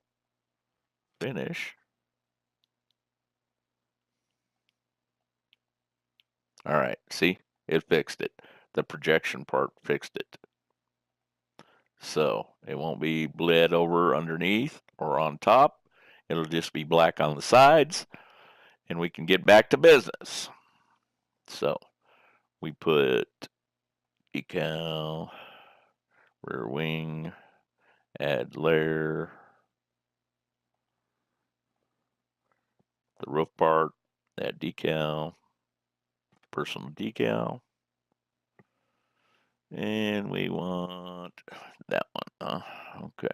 Finish. All right. See? It fixed it. The projection part fixed it. So it won't be bled over underneath or on top. It'll just be black on the sides, and we can get back to business. So we put decal, rear wing, add layer, the roof part, add decal, personal decal, and we want that one. Okay.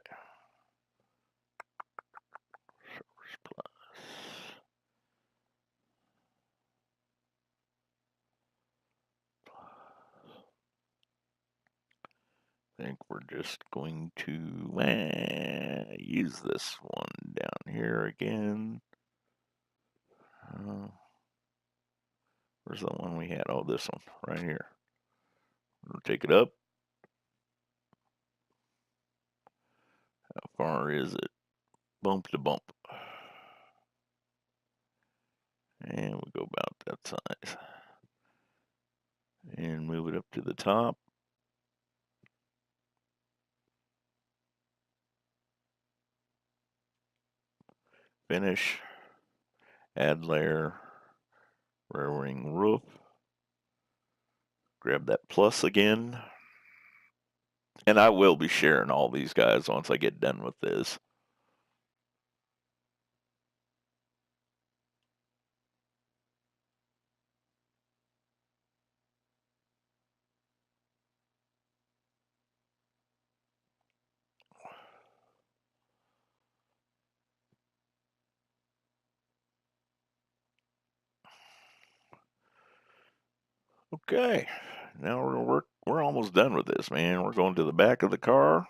I think we're just going to use this one down here again. Where's the one we had? Oh, this one right here. We'll take it up. How far is it? Bump to bump. And we'll go about that size. And move it up to the top. Finish. Add layer. Rear wing roof. Grab that plus again. And I will be sharing all these guys once I get done with this. Okay, now we're almost done with this, man. We're going to the back of the car.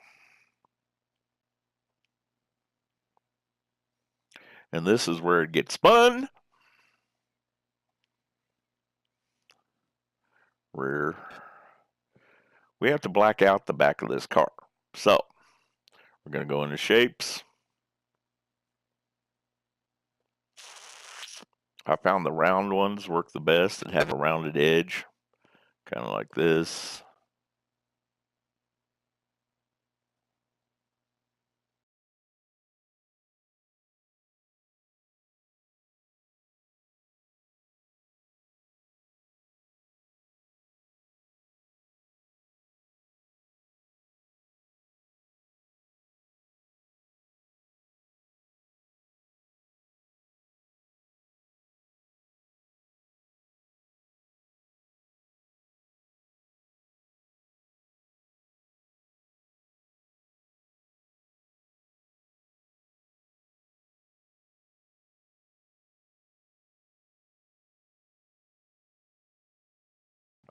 And this is where it gets fun. We have to black out the back of this car. So we're going to go into shapes. I found the round ones work the best and have a rounded edge, kind of like this.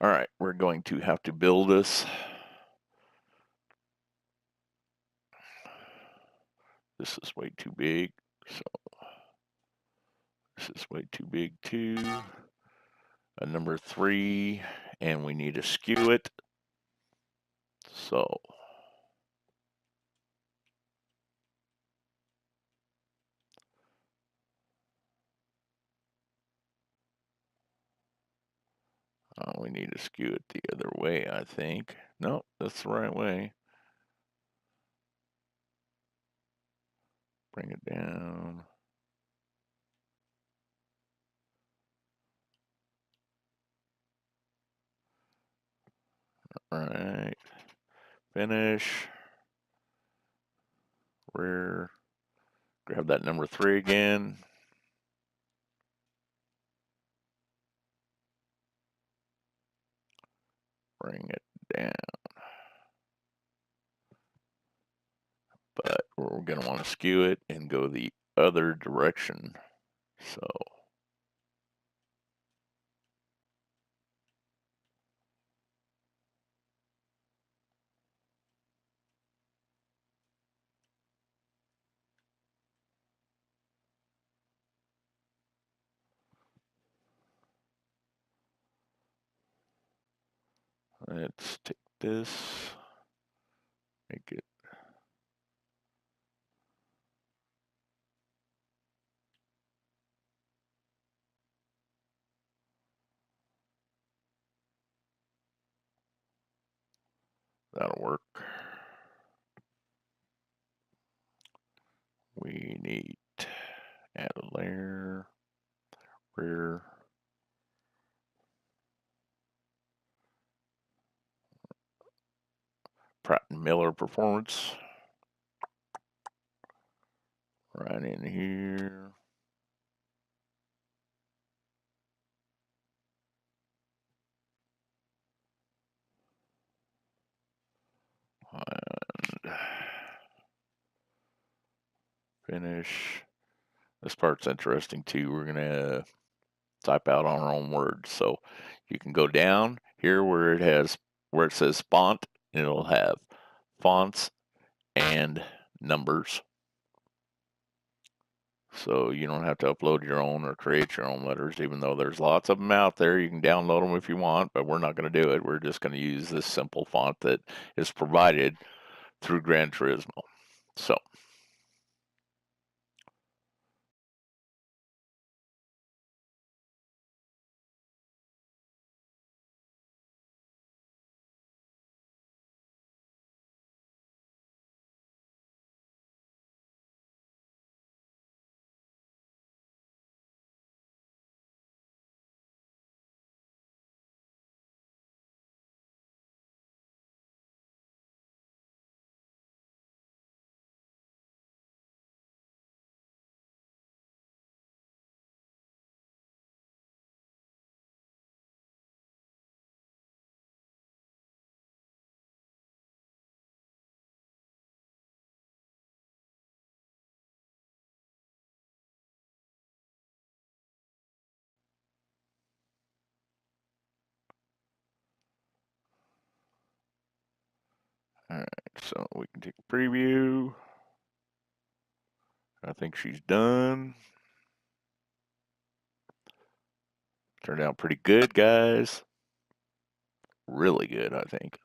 All right, we're going to have to build this. This is way too big, so this is way too big too. A number 3, and we need to skew it. So We need to skew it the other way, I think. Nope, that's the right way. Bring it down. All right. Finish. Rear. Grab that number 3 again. Bring it down. But we're going to want to skew it and go the other direction. So let's take this, make it that'll work. We need to add a layer, rear, Pratt & Miller Performance, right in here. And finish. This part's interesting too. We're gonna type out on our own words. So you can go down here where it says font, and it'll have fonts and numbers. So you don't have to upload your own or create your own letters, even though there's lots of them out there. You can download them if you want, but we're not going to do it. We're just going to use this simple font that is provided through Gran Turismo. So all right, so we can take a preview. I think she's done. Turned out pretty good, guys. Really good, I think.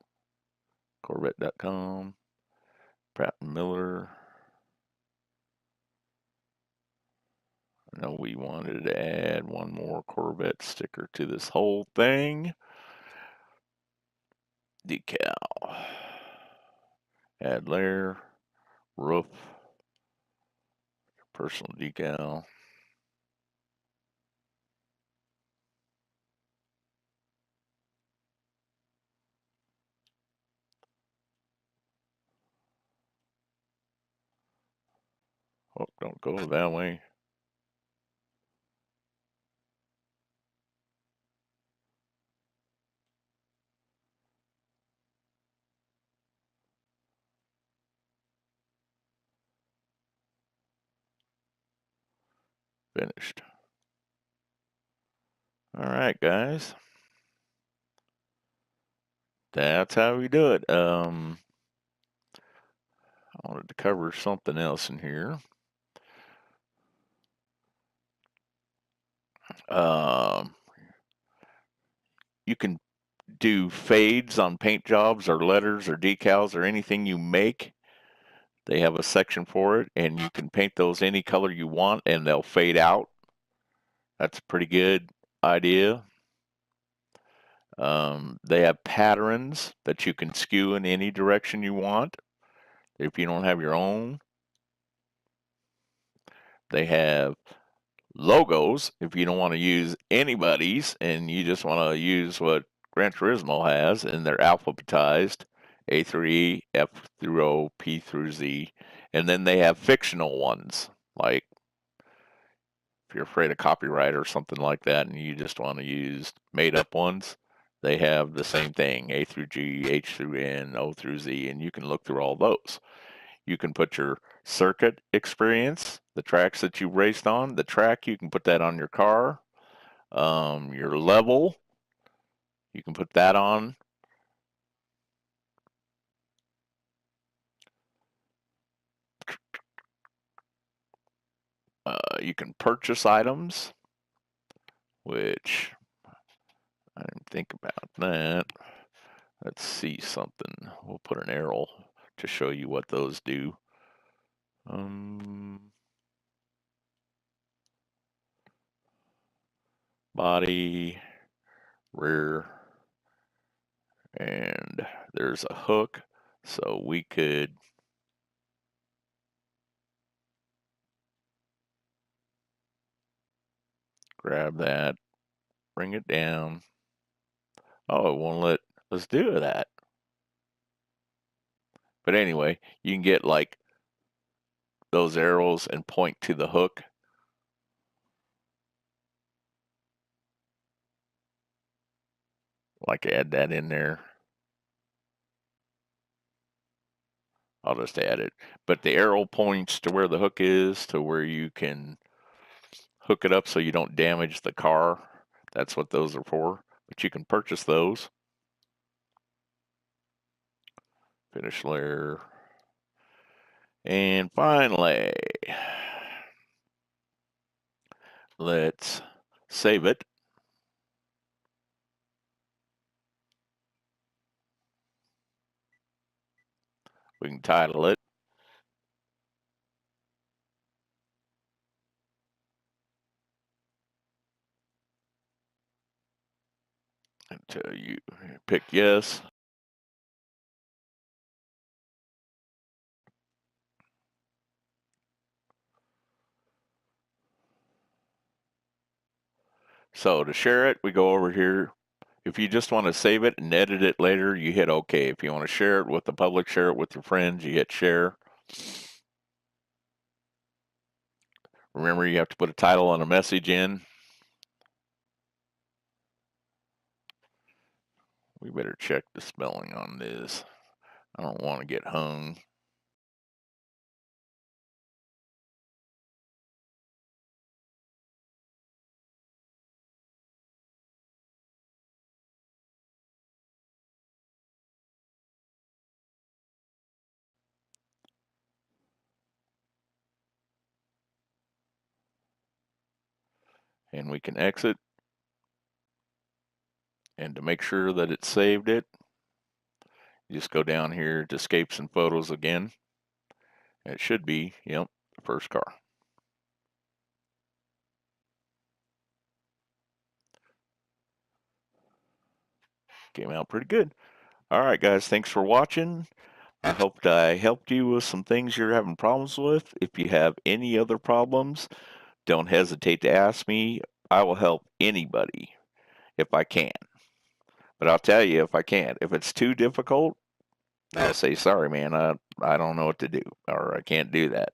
Corvette.com, Pratt & Miller. I know we wanted to add one more Corvette sticker to this whole thing. Decal. Add layer, roof, personal decal. Oh, don't go that way. Finished. All right, guys. That's how we do it. I wanted to cover something else in here. You can do fades on paint jobs or letters or decals or anything you make. They have a section for it, and you can paint those any color you want, and they'll fade out. That's a pretty good idea. They have patterns that you can skew in any direction you want if you don't have your own. They have logos if you don't want to use anybody's and you just want to use what Gran Turismo has, and they're alphabetized A through E, F through O, P through Z. And then they have fictional ones, like if you're afraid of copyright or something like that and you just want to use made up ones, they have the same thing, A through G, H through N, O through Z, and you can look through all those. You can put your circuit experience, the tracks that you raced on, the track, you can put that on your car. Your level, you can put that on. You can purchase items, which I didn't think about that. Let's see something. We'll put an arrow to show you what those do. Body, rear, and there's a hook, so we could grab that, bring it down. Oh, it won't let us do that. But anyway, you can get like those arrows and point to the hook. Like add that in there. I'll just add it. But the arrow points to where the hook is, to where you can hook it up so you don't damage the car. That's what those are for. But you can purchase those. Finish layer. And finally, let's save it. We can title it. Until you pick yes. So to share it, we go over here. If you just want to save it and edit it later, you hit OK. If you want to share it with the public, share it with your friends, you hit share. Remember, you have to put a title and a message in. We better check the spelling on this. I don't want to get hung. And we can exit. And to make sure that it saved it, you just go down here to escapes and photos again. It should be, yep, the first car. Came out pretty good. All right, guys, thanks for watching. I hope I helped you with some things you're having problems with. If you have any other problems, don't hesitate to ask me. I will help anybody if I can. But I'll tell you if I can't. If it's too difficult, I'll say, sorry, man, I don't know what to do, or I can't do that.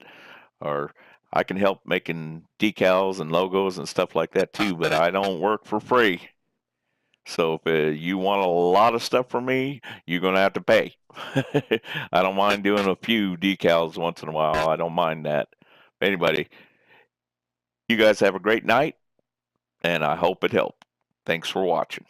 Or I can help making decals and logos and stuff like that too, but I don't work for free. So if you want a lot of stuff from me, you're going to have to pay. I don't mind doing a few decals once in a while. I don't mind that. Anybody, you guys have a great night, and I hope it helped. Thanks for watching.